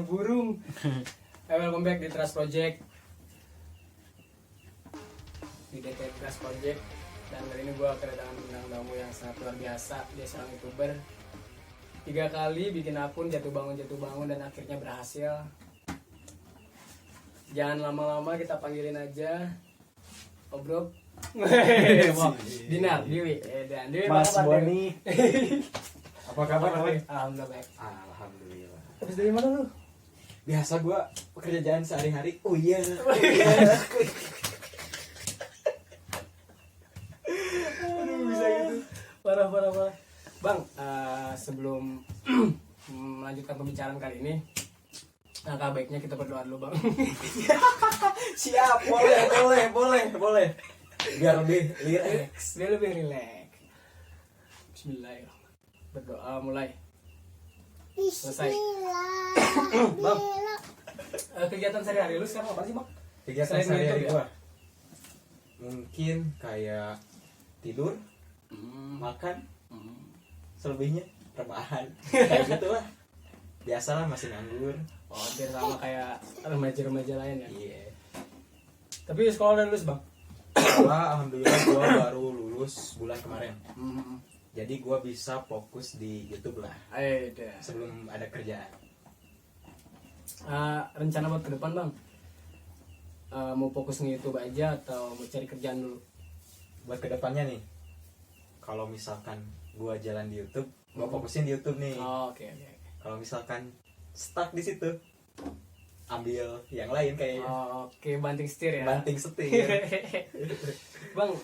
Burung. Welcome back di Trust Project. Di DT Trust Project. Dan kali ini gue kedatangan bintang tamu yang sangat luar biasa. Dia seorang YouTuber. 3 kali bikin akun jatuh bangun dan akhirnya berhasil. Jangan lama-lama, kita panggilin aja Obrok. Dinar, Dewi. Dan Dewi, Mas Boni. Apa kabar? Alhamdulillah baik. Alhamdulillah. Habis dari mana lu? Biasa gua pekerjaan sehari-hari. Oh iya. Aduh, bisa gitu. Parah. Bang, sebelum melanjutkan pembicaraan kali ini, langkah baiknya kita berdoa dulu, Bang. Siap, boleh. Biar lebih rileks. Biar lebih rileks. Bismillahirrahmanirrahim. Berdoa mulai. Selesai. Bang, kegiatan sehari-hari lu sekarang apa sih, Bang? Kegiatan Selain sehari-hari YouTube, gua. Mungkin kayak tidur, makan, selebihnya rebahan. Kayak gitu lah. Biasalah masih nganggur. Oh, hampir sama kayak remaja-remaja lain ya. Iya. Tapi sekolah udah lulus, Bang? Alhamdulillah gua baru lulus bulan kemarin. Jadi gua bisa fokus di YouTube lah Ayo deh. sebelum ada kerjaan. Rencana buat ke depan, Bang? Mau fokus nge-YouTube aja atau mau cari kerjaan dulu? Buat kedepannya nih, kalau misalkan gua jalan di YouTube, gua fokusin di YouTube nih. Oh, oke. Kalau misalkan stuck di situ, ambil yang lain kayak Oh, oke, banting setir ya. banting setir. Bang,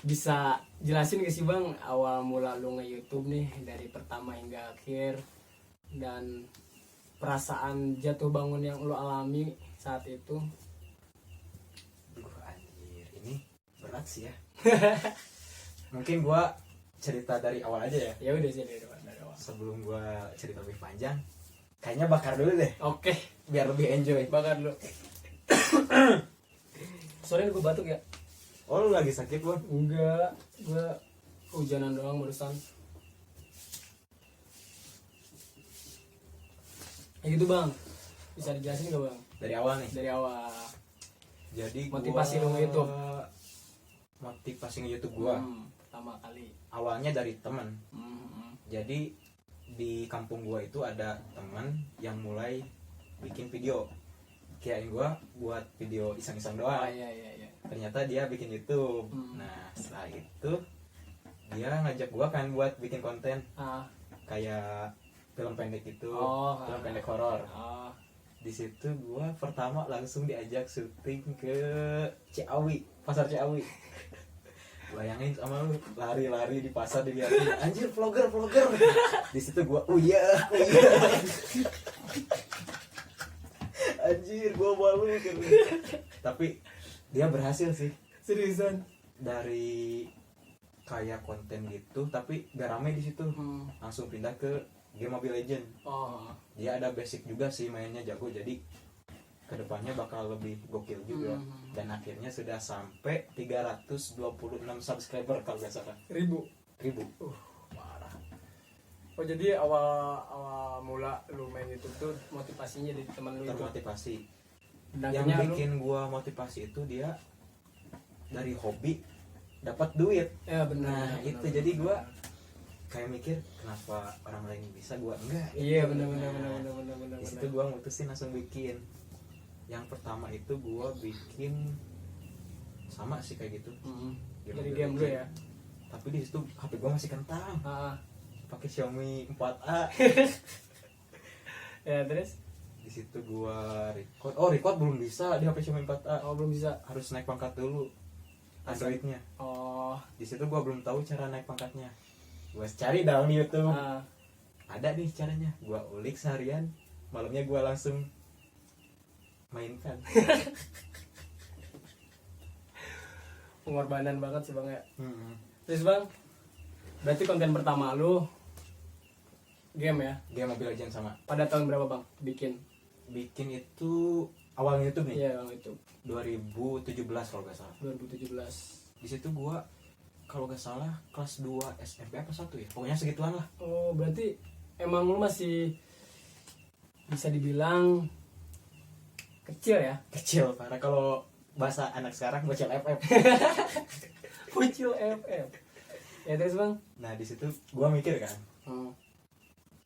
bisa jelasin gak sih, Bang, awal mula lu nge-YouTube nih dari pertama hingga akhir, dan perasaan jatuh bangun yang lu alami saat itu? Duh anjir, ini berat sih ya. Mungkin gua cerita dari awal aja ya. Ya udah sih dari awal. Sebelum gua cerita lebih panjang, kayaknya bakar dulu deh Oke, biar lebih enjoy. bakar dulu. Sorry gue batuk ya. Oh lu lagi sakit Bang? Enggak, gue hujanan doang barusan. Ya gitu, Bang. Bisa dijelasin gak, Bang? Dari awal nih. Dari awal. Jadi Motivasi lu nge-YouTube. Motivasi nge-YouTube gua Pertama kali. awalnya dari teman. Jadi di kampung gua itu ada teman yang mulai bikin video. Kirain gua buat video iseng-iseng doang. Iya. Ternyata dia bikin YouTube. Nah, setelah itu dia ngajak gua kan buat bikin konten kayak film pendek itu, film pendek horor. Di situ gua pertama langsung diajak syuting ke Ciawi, pasar Ciawi. Bayangin sama lu lari-lari di pasar dilihatin, anjir vlogger. Di situ gua iya. Anjir gua malu gitu. Tapi dia berhasil sih. Seriusan? Dari kayak konten gitu tapi gak rame di situ. Langsung pindah ke game Mobile Legend. Oh. Dia ada basic juga sih, mainnya jago, jadi kedepannya bakal lebih gokil juga. Dan akhirnya sudah sampai 326 subscriber kalau nggak salah. 1000. Parah. Oh, jadi awal mula lu main YouTube tuh motivasinya dari teman lu itu. Termotivasi. Dan Yang akhirnya bikin gua motivasi itu dia dari hobi dapat duit. ya benar. Nah itu jadi gua kayak mikir kenapa orang lain bisa gua enggak. Iya, benar. Di situ gua mutusin langsung bikin. Yang pertama itu gua bikin sama sih kayak gitu. Dari game dulu ya. Tapi di situ HP gua masih kentang. Pakai Xiaomi 4A. Ya, terus? Di situ gua record. Oh, record belum bisa di HP Xiaomi 4A. Oh, belum bisa. Harus naik pangkat dulu Androidnya. Oh. Di situ gua belum tahu cara naik pangkatnya. Gua cari dalam YouTube. Ada nih caranya. Gua ulik seharian. Malamnya gua langsung mainkan. Pengorbanan banget sih, Bang ya. Terus, Bang, berarti konten pertama lu game ya? Game Mobile Legends sama. Pada tahun berapa, Bang, bikin? Bikin itu awalnya YouTube nih. Iya, Bang, itu 2017 kalau nggak salah. 2017. Di situ gua kalau nggak salah kelas 2 SMP apa 1 ya, pokoknya segituan lah. Oh, berarti emang lu masih bisa dibilang kecil ya. Kecil parah, kalau bahasa anak sekarang bocil FF. Bocil FF. Ya terus bang. Nah di situ gue mikir kan,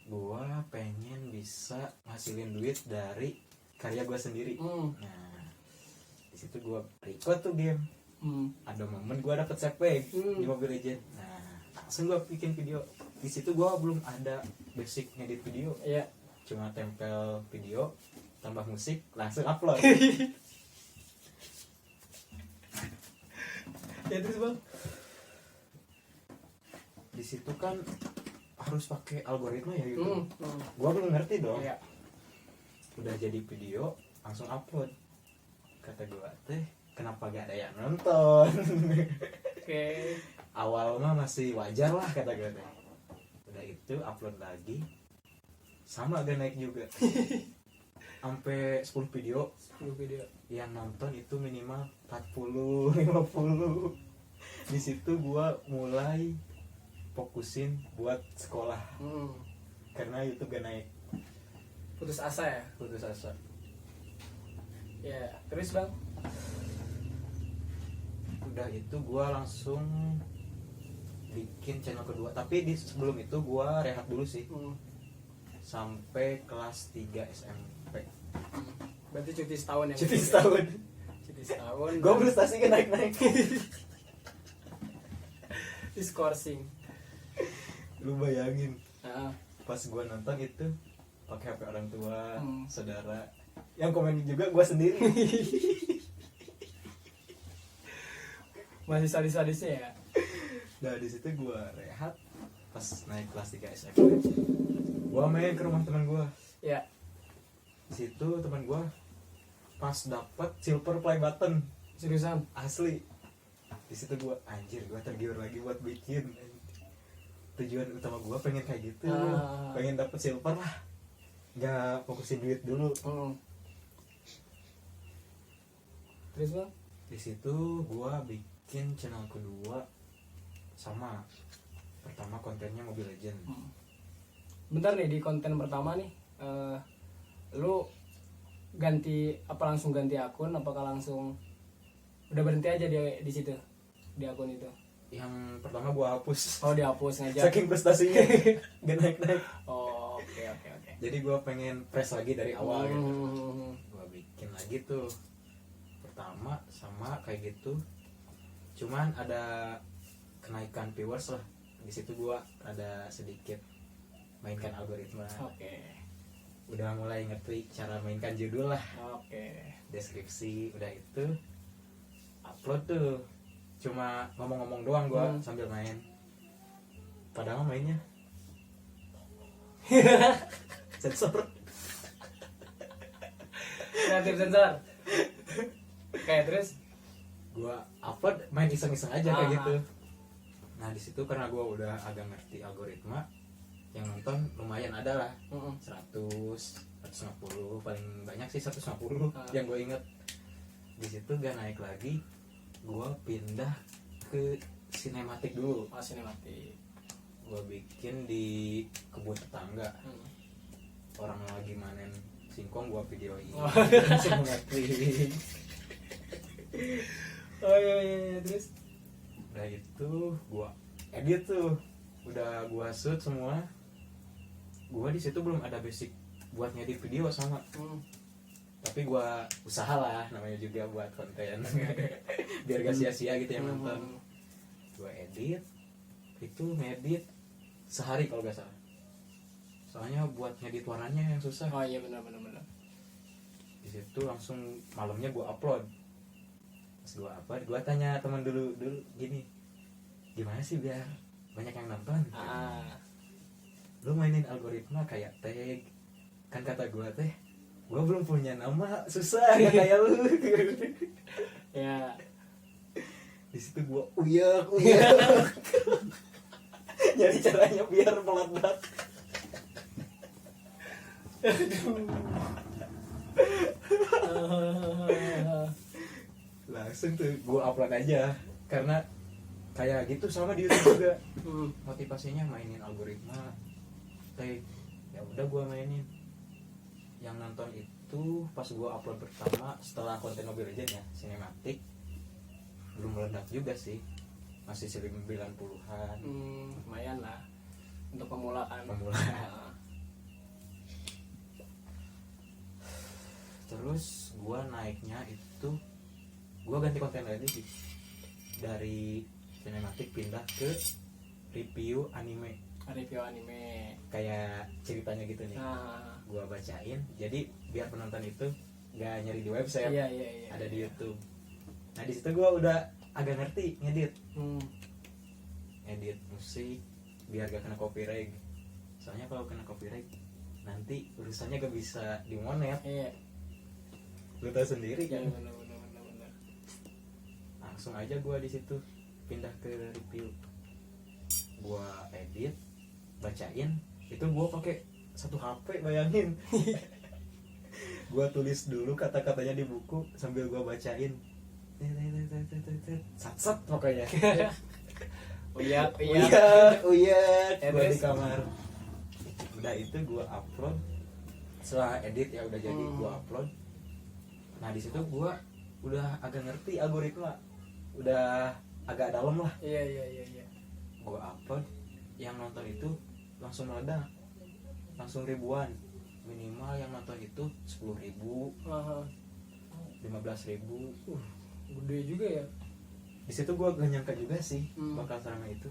gue pengen bisa ngasilin duit dari karya gue sendiri. Nah di situ gue record tuh game. Ada momen gue dapet setback di Mobile Legend. Nah langsung gue bikin video. Di situ gue belum ada basic ngedit video. Iya. Cuma tempel video, tambah musik, langsung upload. Ya terus bang. Di situ kan harus pakai algoritma ya YouTube. Gua belum ngerti dong. Iya. Udah jadi video langsung upload. Kata gua teh kenapa gak ada yang nonton. Oke. Awal mah masih wajar lah kata gua teh. Udah itu upload lagi sama gak naik juga. Sampai 10 video yang nonton itu minimal 40 50. Di situ gua mulai fokusin buat sekolah. Karena YouTube gak naik. Putus asa ya. Putus asa. Ya terus bang. Udah itu gua langsung bikin channel kedua, tapi sebelum itu gua rehat dulu sih. Sampai kelas 3 SMP. Berarti cuti setahun ya. Cuti setahun. Cuti setahun. Gua prestasi kan naik-naik. Diskorsing. Lu bayangin. Nah. Pas gua nonton itu pakai HP orang tua, saudara. Yang komen juga gua sendiri. Masih sadis-sadisnya ya. Nah, di situ gua rehat pas naik kelas 3 SMP. Gua main ke rumah teman gua. Ya. Di situ teman gua pas dapat silver play button. Seriusan? Asli. Di situ gua anjir, gua tergiur lagi buat bikin. Tujuan utama gua pengen kayak gitu. Pengen dapet silver lah. Nggak fokusin duit dulu. Terus bang? Di situ gua bikin channel kedua sama. Pertama kontennya Mobile Legend. Bentar nih, di konten pertama nih lu ganti apa, langsung ganti akun apakah langsung udah berhenti aja di situ, di akun itu? Yang pertama gua hapus. Oh dihapus ngajak. Saking prestasinya gak naik-naik. Oh oke. Jadi gua pengen fresh lagi dari awal gitu. Gua bikin lagi tuh pertama sama kayak gitu. Cuman ada kenaikan viewers lah. Di situ gua ada sedikit mainkan algoritma. Oke. Udah mulai ngerti cara mainkan judul lah. Oke. Deskripsi udah itu upload tuh. Cuma ngomong-ngomong doang gua sambil main. Padahal mainnya sensor. Kreatif sensor. Kayak terus Gua upload main iseng-iseng aja kayak gitu. Nah di situ karena gua udah agak ngerti algoritma, yang nonton lumayan ada lah. 100, 150, paling banyak sih 150 yang gue inget. Di situ gak naik lagi, gue pindah ke sinematik dulu. Sinematik. Gue bikin di kebun tetangga. Orang lagi manen singkong gue videoin. Sinematik. Oh iya terus. Udah itu gue edit tuh, udah gue shoot semua. Gue di situ belum ada basic buat ngedit video sama. Tapi gue usaha lah, namanya juga buat konten. Biar gak sia-sia gitu yang nonton. Gue edit, itu ngedit sehari kalau gak salah. Soalnya buat ngedit warnanya yang susah. Oh iya benar. Di situ langsung malamnya gue upload. Pas gue upload, gue tanya teman dulu gini, gimana sih biar banyak yang nonton? Lu mainin algoritma kayak tag. Kan kata gue teh, gue belum punya nama, susah gak kayak lu. Ya. Di situ gue uyak. Nyari caranya biar meledak. Langsung tuh gue upload aja. Karena kayak gitu sama di YouTube juga. Motivasinya mainin algoritma, tag, Ya udah gue mainin. Yang nonton itu pas gue upload pertama setelah konten Mobile Legends ya, sinematik, belum meledak juga sih, masih 90-an. Lumayan lah untuk pemulaan. Terus gue naiknya itu gue ganti konten lagi sih, dari sinematik pindah ke review anime. Kayak ceritanya gitu nih. Gue bacain, jadi biar penonton itu gak nyari di website, ada di YouTube. Nah di situ gue udah agak ngerti ngedit, edit musik biar gak kena copyright. Soalnya kalau kena copyright nanti urusannya gak bisa dimonet. Lu tau sendiri kan. Bener. Langsung aja gue di situ pindah ke review, gue edit, bacain. Itu gue pakai satu HP, bayangin. Gue tulis dulu kata-katanya di buku sambil gue bacain. Sat pokoknya. Uyat. Gue di kamar. Udah itu gue upload. Setelah edit ya udah jadi, gue upload. Nah di situ gue udah agak ngerti algoritma, udah agak dalam lah. Iya. Gue upload, yang nonton itu langsung meledak, langsung ribuan. Minimal yang nonton itu 10.000, 15.000. Gede juga ya. Di situ gue gak nyangka juga sih bakal seramai itu.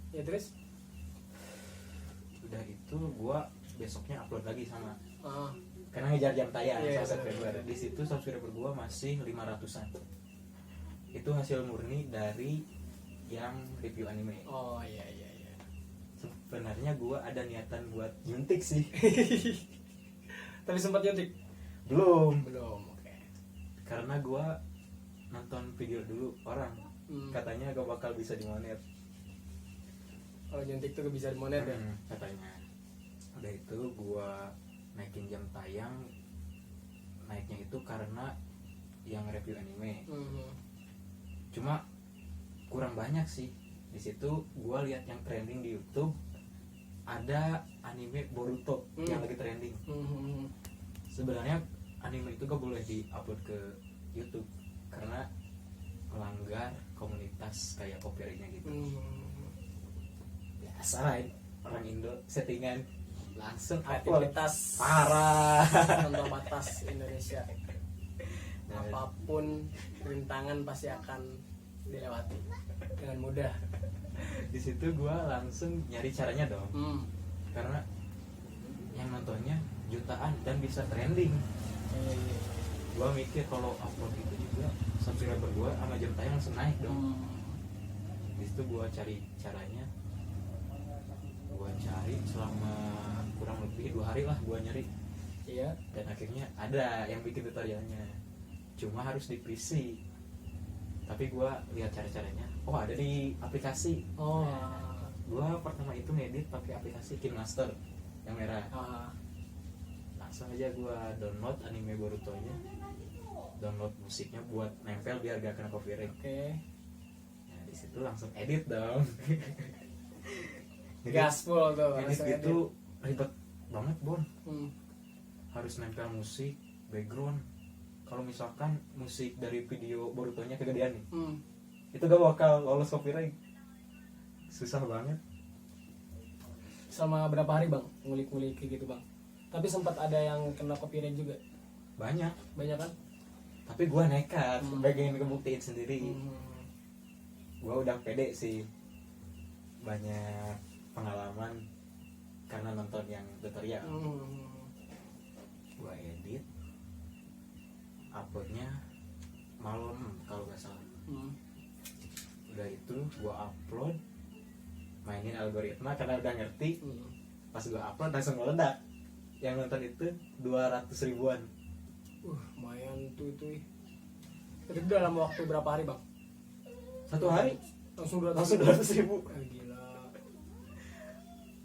Ya terus? Udah itu gue besoknya upload lagi sama. Karena ngejar jam tayang subscriber. Di situ subscriber gue masih 500-an. Itu hasil murni dari yang review anime. Iya. Sebenarnya gue ada niatan buat nyuntik sih. Tapi sempat nyuntik? Belum. Oke. Karena gue nonton video dulu orang, katanya gak bakal bisa dimonet. Kalau nyuntik tuh gak bisa dimonet ya? Katanya. Udah itu gue naikin jam tayang. Naiknya itu karena yang review anime. Cuma kurang banyak sih. Di situ gue lihat yang trending di YouTube ada anime Boruto yang lagi trending. Sebenarnya anime itu gak boleh di-upload ke YouTube karena melanggar komunitas kayak copyrightnya gitu. Biasa lah orang Indo settingan langsung aktivitas parah contoh batas Indonesia. Apapun rintangan pasti akan dilewati dengan mudah. Di situ gue langsung nyari caranya dong, karena yang nontonnya jutaan dan bisa trending. Gue mikir kalau upload itu juga subscriber gue sama jam tayang langsung naik dong. Di situ gue cari caranya, gue cari selama kurang lebih 2 hari lah gue nyari. Dan akhirnya ada yang bikin tutorialnya, cuma harus di PC. Tapi gue lihat cara-caranya, ada di aplikasi. Gue pertama itu ngedit pakai aplikasi KineMaster yang merah. Langsung aja gue download anime Boruto-nya, download musiknya buat nempel biar gak kena copyright. Nah di situ langsung edit dong. Gaspol tuh. Edit itu ribet banget Bon. Harus nempel musik, background. Kalau misalkan musik dari video Boruto-nya kegedean nih, itu gak bakal lolos copyright. Susah banget. Selama berapa hari bang ngulik-ngulik kayak gitu bang? Tapi sempat ada yang kena copyright juga? Banyak kan? Tapi gue nekat, pengen ngebuktiin sendiri. Gue udah pede sih, banyak pengalaman karena nonton yang tutorial. Gue edit, uploadnya malam kalau nggak salah. Udah itu gue upload, mainin algoritma karena udah ngerti. Pas gue upload langsung meledak. Yang nonton itu 200 ribuan. Lumayan tuh itu. Itu dalam waktu berapa hari bang? 1 hari langsung 200 ribu. Gila.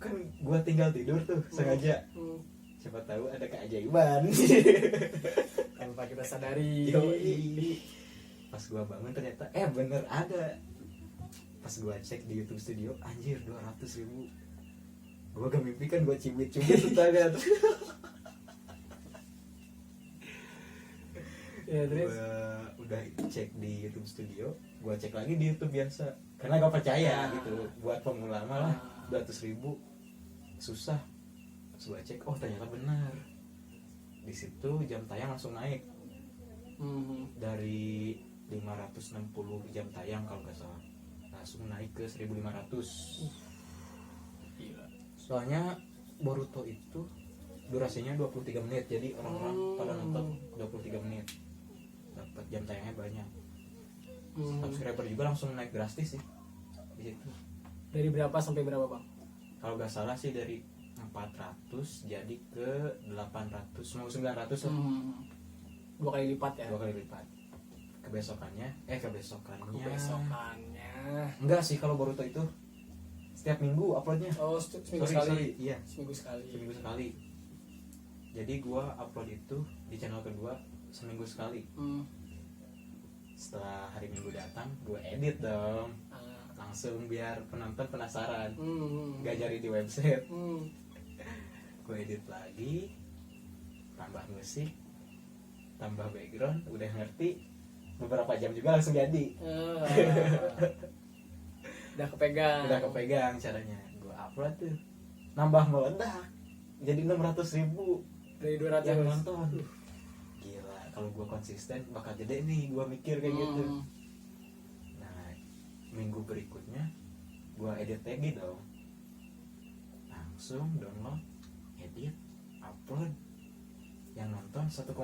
Kan gue tinggal tidur tuh sengaja. Siapa tahu ada keajaiban. Tanpa kita sadari. Pas gue bangun ternyata bener ada. Pas gue cek di YouTube Studio, anjir 200 ribu. Gue gak mimpi kan, gue cubit-cubit tetangga. Ya terus Udah cek di YouTube Studio, gue cek lagi di YouTube biasa karena gak percaya gitu. Buat pemula malah 200.000 susah. Terus gue cek, oh ternyata benar. Di situ jam tayang langsung naik dari 560 jam tayang kalau nggak salah, langsung naik ke 1.500. Gila. Soalnya Boruto itu durasinya 23 menit, jadi orang-orang pada nonton 23 menit, dapat jam tayangnya banyak. Subscriber juga langsung naik drastis sih di situ. Dari berapa sampai berapa bang? Kalau nggak salah sih dari 400 jadi ke 800 mau 900 lah. 2 kali lipat ya? 2 kali lipat. Kebesokannya enggak sih, kalau Boruto itu setiap minggu uploadnya. Oh, seminggu sekali. Iya, Seminggu sekali. Jadi gua upload itu di channel kedua seminggu sekali. Setelah hari Minggu datang, gue edit dong, langsung biar penonton penasaran, gak jadi di website. Gue edit lagi, tambah musik, tambah background, udah ngerti, beberapa jam juga langsung jadi. Udah kepegang caranya. Gue upload tuh, nambah meledak, jadi 600.000 dari 200 yang nonton. Gila, kalau gue konsisten bakal gede nih, gue mikir kayak gitu. Nah, minggu berikutnya gue edit lagi dong, langsung download, edit, upload, yang nonton 1,5.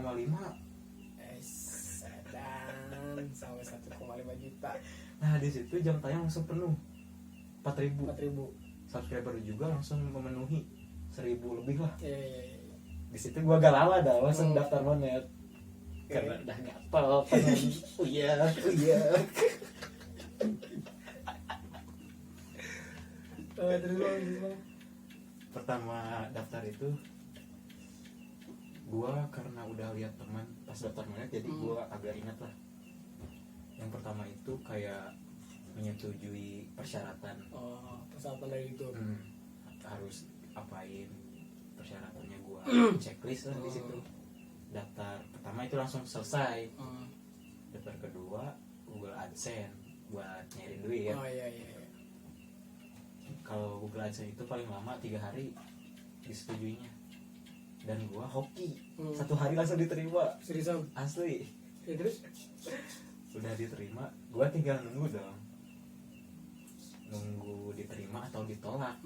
Sedang sampai 1,5 juta. Nah di situ jam tayang langsung penuh, 4.000 subscriber juga langsung memenuhi 1.000 lebih lah. Di situ gue gak lama dah langsung daftar monet karena udah gatel pengen uyak. Pertama daftar itu gue karena udah lihat teman pas daftar monet, jadi gue agak ingat lah. Yang pertama itu kayak menyetujui persyaratan. Persyaratan dari itu. Harus apain persyaratannya, gue checklist lah di situ. Daftar pertama itu langsung selesai. Daftar kedua Google AdSense buat nyairin duit. Iya. Kalau Google AdSense itu paling lama 3 hari disetujuinya. Dan gue hoki 1 hari langsung diterima. Seriusan? Asli. Ya, terus? Udah diterima, gue tinggal nunggu dong. Nunggu diterima atau ditolak.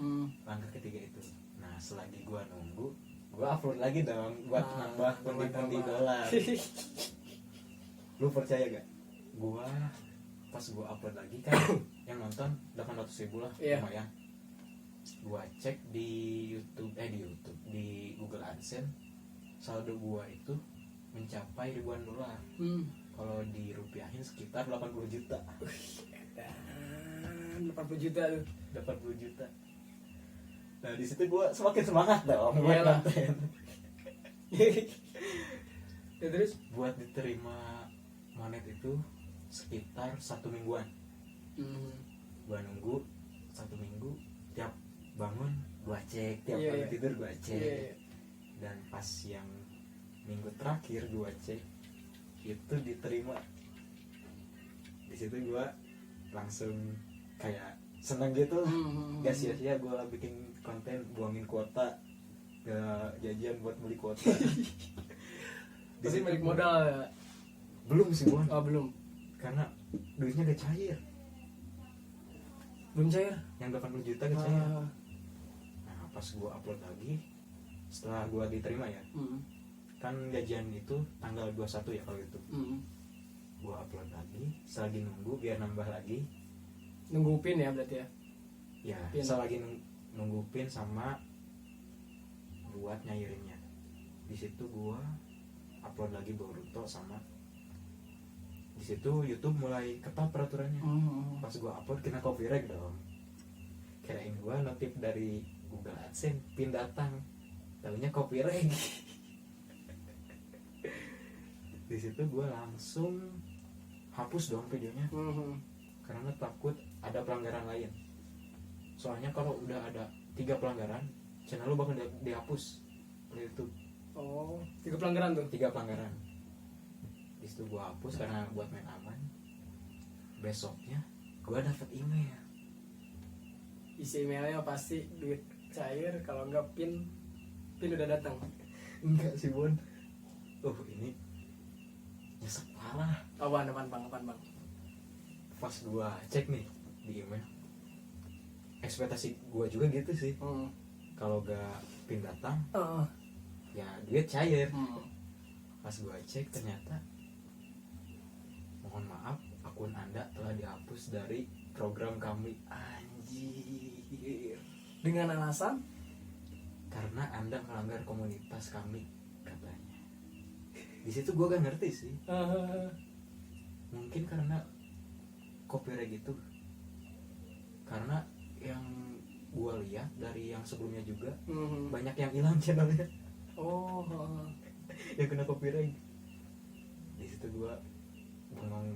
Langkah ketiga itu. Nah selagi gue nunggu, gue upload lagi dong buat nambah pundi-pundi dolar. Lu percaya gak? Gue pas gue upload lagi kan yang nonton 800.000 lah, lumayan. Gue cek di YouTube, di Google AdSense, saldo gue itu mencapai ribuan dolar. Kalau dirupiahin sekitar 80 juta. 80 juta tuh. 80 juta. Nah di situ gue semakin semangat dong buat konten. Ya, terus buat diterima monet itu sekitar 1 mingguan. Gue nunggu 1 minggu, tiap bangun gue cek, tiap bangun tidur gue cek. Dan pas yang minggu terakhir gue cek, itu diterima. Di situ gue langsung kayak seneng gitu. Gak sia-sia gue bikin konten, buangin kuota, gak jajan buat beli kuota. Tapi balik modal ya? Belum sih Bon. Belum. Karena duitnya gak cair. Belum cair? Yang 80 juta gak cair. Nah pas gue upload lagi, setelah gue diterima ya, kan gajian itu tanggal 21 ya kalau itu. Gue upload lagi, selagi nunggu biar nambah lagi. Nunggu pin ya berarti ya? Ya, selagi nunggu pin sama buat nyairinnya. Di situ gue upload lagi Boruto, sama di situ YouTube mulai ketat peraturannya. Pas gue upload kena copyright dong. Kirain gue notif dari Google AdSense pin datang, taunya copyright. Di situ gue langsung hapus dong videonya. Karena takut ada pelanggaran lain. Soalnya kalau udah ada 3 pelanggaran channel lu bakal dihapus oleh YouTube. Oh, 3 pelanggaran tuh. 3 pelanggaran. Di situ gua hapus karena buat main aman. Besoknya gua dapat email. Isi emailnya pasti duit cair, kalau enggak pin udah datang. Enggak sih Bon. Ini nyesek parah. Apaan bang? Pas gua cek nih di email, ekspektasi gua juga gitu sih. Kalau gak pin datang, ya duit cair. Pas gua cek ternyata, mohon maaf, akun Anda telah dihapus dari program kami. Anjir. Dengan alasan? Karena Anda melanggar komunitas kami, katanya. Di situ gua gak ngerti sih. Mungkin karena copyright gitu. Karena yang gua lihat dari yang sebelumnya juga banyak yang hilang channelnya. Yang kena copyright. Di situ gua bengong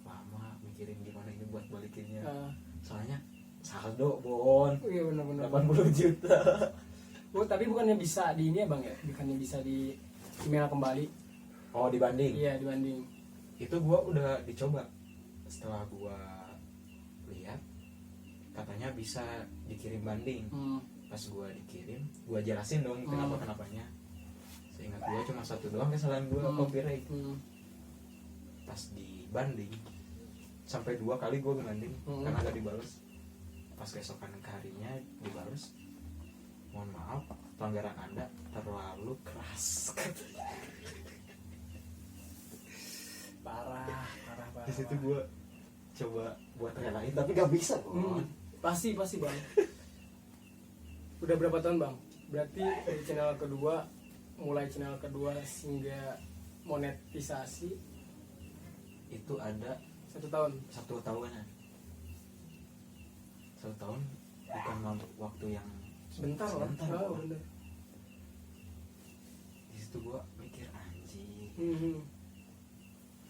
lama mikirin gimana ini buat balikinnya. Soalnya saldo Bon. Iya benar-benar 80 juta. Tapi bukannya bisa di ini ya bang ya? Bukannya bisa di email kembali? Oh dibanding? Iya dibanding. Itu gua udah dicoba. Setelah gua lihat katanya bisa dikirim banding. Pas gua dikirim, gua jelasin dong kenapanya. Seingat gua cuma satu doang kesalahan gua, copyright. Pas dibanding sampai 2 kali gua ngebanding karena gak dibalas. Pas keesokan harinya dibalas, mohon maaf, pelanggaran Anda terlalu keras. Parah. Di situ gua coba buat relain tapi gak bisa Bon. Pasti bang. Udah berapa tahun bang? Berarti dari mulai channel kedua hingga monetisasi itu ada 1 tahun. 1 tahunan. 1 tahun bukan waktu yang sebentar lah. Bener. Di situ gua mikir anjing.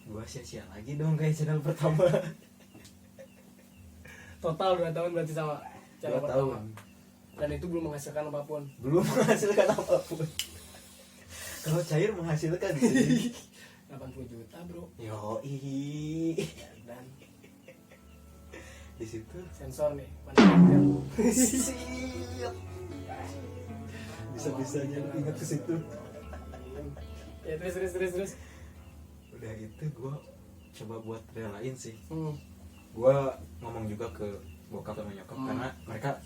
Gua sia-sia lagi dong kayak channel pertama. Total 2 tahun berarti sama channel 2 pertama. tahun. Dan itu belum menghasilkan apapun. Kalau cair menghasilkan sih. 80 juta bro. Yoi. Dan di situ sensor nih. siap. Bisa-bisanya ingat ke situ. Ya terus. Udah itu gue coba buat relain sih. Gue ngomong juga ke bokap sama nyokap karena mereka